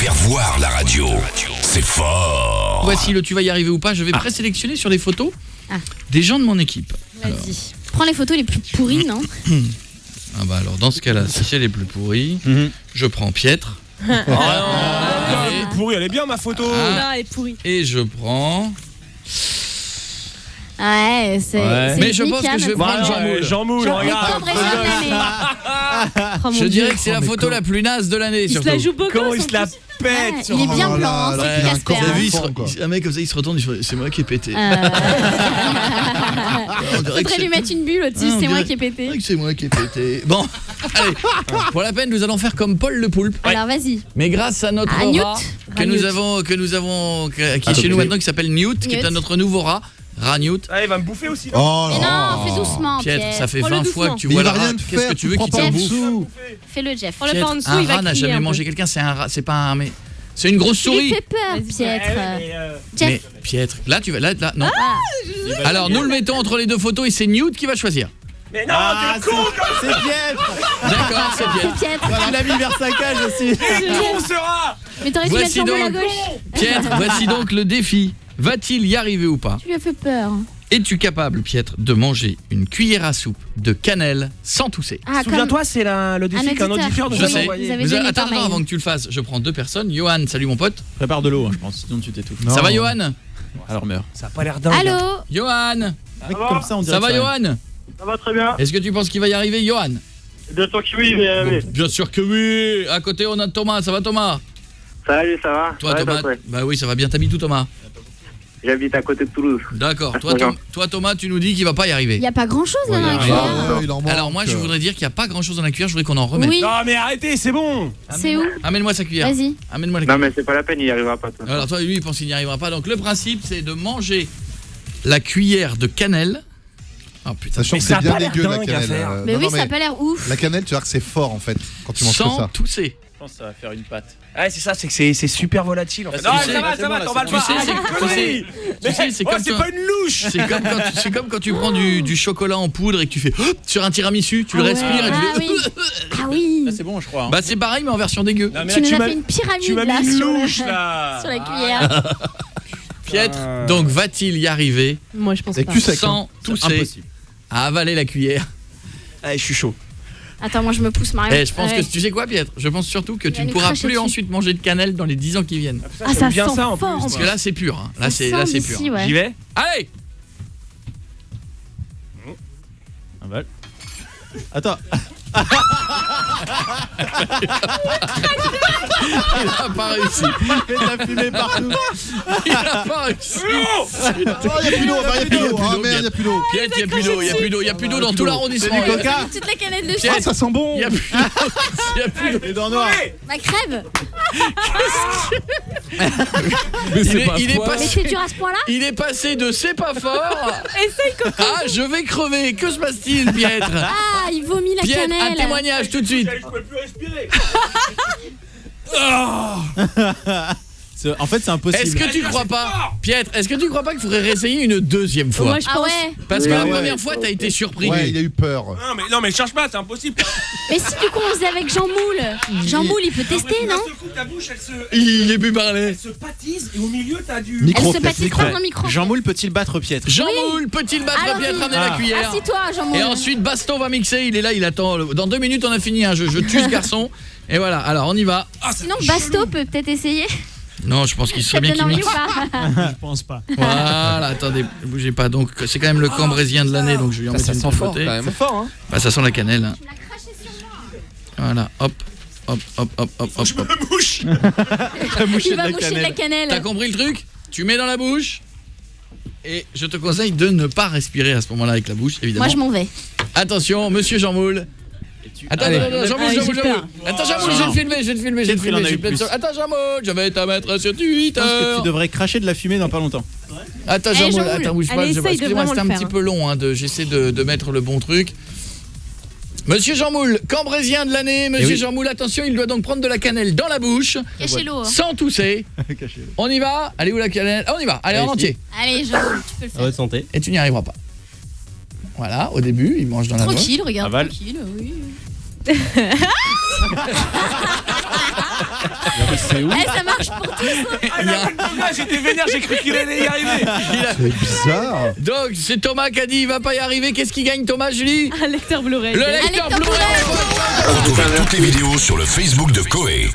faire voir la radio. C'est fort. Voici le tu vas y arriver ou pas. Je vais présélectionner sur les photos des gens de mon équipe. Vas-y. Prends les photos les plus pourries, non? Ah bah alors dans ce cas-là, si c'est les plus pourris, je prends Pietre. Elle est pourrie, elle est bien ma photo. Non, elle est pourrie. Et je prends... Ouais, c'est mais je pense que je vais prendre Jean-Moule, regarde. Je dirais que c'est la photo la plus naze de l'année. Il se la joue beaucoup. Comment il se la pète. Il est bien blanc, c'est Casper. Un mec comme ça, il se retourne, c'est moi qui ai pété. Faudrait lui mettre une bulle au-dessus, c'est moi qui ai pété. C'est moi qui ai pété. Bon, allez, pour la peine, nous allons faire comme Paul le poulpe. Alors vas-y. Mais grâce à notre rat que nous avons, qui est chez nous maintenant, qui s'appelle Newt, qui est notre nouveau rat. Newt. Ah, il va me bouffer aussi. Oh mais non, fais doucement, Pietre. Ça fait 20 fois que tu vois le rat. Qu'est-ce que tu veux qu'il te bouffe? Fais-le, Jeff. Un rat n'a jamais mangé quelqu'un, c'est un rat, c'est pas un... Mais c'est une grosse souris. Il fait peur, Pietre. Mais Pietre, là tu vas... Là, non. Alors nous le mettons entre les deux photos et c'est Newt qui va choisir. Mais non, t'es con. C'est Pietre. D'accord, c'est Pietre. Tu l'as mis vers sa cage aussi. T'es con ce rat. Mais t'aurais dû mettre ton boule à gauche. Pietre, voici donc le défi. Va-t-il y arriver ou pas? Tu lui as fait peur. Es-tu capable, Pietre, de manger une cuillère à soupe de cannelle sans tousser? Souviens-toi, c'est le défi qu'un auditeur nous a envoyé. Attends, avant que tu le fasses, je prends deux personnes. Johan, salut mon pote. Prépare de l'eau, je pense, sinon tu t'étouffes. Ça va, Johan? Alors meurs. Ça a pas l'air dingue. Allô? Johan? Comme ça, on dirait ça va, Johan? Ça va très bien. Est-ce que tu penses qu'il va y arriver, Johan? Bien sûr que oui, mais... Bien sûr que oui. À côté, on a Thomas. Ça va, Thomas? Salut, ça va? Toi, Thomas? Bah oui, ça va bien. T'habites où, Thomas? J'habite à côté de Toulouse. D'accord. Toi, Thomas, tu nous dis qu'il va pas y arriver. Il y a pas grand-chose dans la cuillère. Alors moi, je voudrais dire qu'il y a pas grand-chose dans la cuillère. Je voudrais qu'on en remette. Oui. Non, mais arrêtez, c'est bon. C'est où? Amène-moi sa cuillère. Vas-y. Amène-moi la cuillère. Non, mais c'est pas la peine, il y arrivera pas. Toi. Alors toi, lui, il pense qu'il n'y arrivera pas. Donc le principe, c'est de manger la cuillère de cannelle. Oh putain. Sachant que c'est bien dégueu la cannelle. Mais oui, ça a pas l'air ouf. La cannelle, tu vois que c'est fort en fait quand tu manges ça. Sans tousser. Je pense que ça va faire une pâte. Ouais, c'est ça, c'est que c'est super volatile en fait. Non, ça va, t'en vas le voir. Tu sais, c'est comme c'est pas une louche. C'est comme quand tu prends du chocolat en poudre et que tu fais sur un tiramisu, tu le respires et tu fais Ah oui. Là, c'est bon, je crois. Bah c'est pareil mais en version dégueu. Tu nous as fait une pyramide là sur la cuillère. Pietre, donc va-t-il y arriver? Moi je pense pas. Sans tousser à avaler la cuillère? Allez, je suis chaud. Attends, moi je me pousse Marion. Je pense que tu sais quoi, Pietre? Je pense surtout que tu ne pourras plus ensuite manger de cannelle dans les 10 ans qui viennent. Ah, ça bien sent ça en fort. plus. Parce que là c'est pur. Hein. Là c'est pur. J'y vais. Allez. Attends. Il a pas réussi. Il fait de la fumée partout. Il a pas réussi. Il y a plus d'eau, ah merde, il y a plus d'eau. Pietre, il y a plus d'eau dans tout l'arrondissement. C'est du coca. Toute la canette de Ah, ça sent bon. Il y a plus d'eau. Les dents noires. Ma crève. Il est Mais passé. c'est dur à ce point-là? Il est passé de c'est pas fort. Essaye Coco. Ah, je vais crever. Que se passe-t-il, Pietre? Ah, il vomit la Pietre, cannelle. un témoignage tout de suite. Je peux plus respirer. En fait, c'est impossible. Est-ce que tu crois pas, Pietre, est-ce que tu crois pas qu'il faudrait réessayer une deuxième fois? Moi je pense. Parce que la première fois, t'as été surpris. Ouais, il a eu peur. Non, mais cherche pas, c'est impossible. Mais si du coup on faisait avec Jean Moule. Jean Moule il peut tester, non? Ta bouche, Il est plus parlé. elle se pâtise et au milieu t'as du. Elle se pâtisse pas dans le micro. Jean Moule peut-il battre Pietre? Jean Moule, peut-il battre Pietre? Ramenez la cuillère. Assis-toi Jean Moule. Et ensuite, Baston va mixer. Il est là, il attend. Dans 2 minutes, on a fini. Je tue ce garçon. Et voilà, alors on y va. Sinon Basto peut peut-être essayer. Non, je pense qu'il serait bien qu'il mixe. Je pense pas. Voilà, attendez, bougez pas. Donc, c'est quand même le cambrésien de l'année, donc je vais en mettre une de côté. C'est fort, hein. Bah, ça sent la cannelle. Hein. Voilà, hop. Hop. Je me mouche. Il va moucher de la cannelle. T'as compris le truc? Tu mets dans la bouche. Et je te conseille de ne pas respirer à ce moment-là avec la bouche, évidemment. Moi je m'en vais. Attention, monsieur Jean Moule. Attends, Jean Moule. Attends, Jean Moule, je vais te filmer. Attends, Jean Moule, je vais te mettre sur Twitter. Je pense que tu devrais cracher de la fumée dans pas longtemps. Attends, Jean Moule, attends, bouge pas. Excusez-moi, c'était un petit faire. peu long. J'essaie de mettre le bon truc. Monsieur Jean Moule, cambrésien de l'année. Monsieur Jean Moule, attention, il doit donc prendre de la cannelle dans la bouche. Cachez-l'eau. Sans tousser. On y va? Allez, où la cannelle? On y va, allez, en entier. Allez Jean Moule, tu peux le faire. Bonne santé. Et tu n'y arriveras pas. Voilà, au début, il mange dans la noix. Tranquille, regarde, tranquille, oui. C'est ouf. Ça marche pour tous. J'étais vénère, j'ai cru qu'il allait y arriver. C'est bizarre. Donc, c'est Thomas qui a dit il va pas y arriver. Qu'est-ce qui gagne, Thomas, Julie? Un lecteur Blu-ray. Le lecteur Blu-ray. Retrouvez toutes les vidéos sur le Facebook de Koé.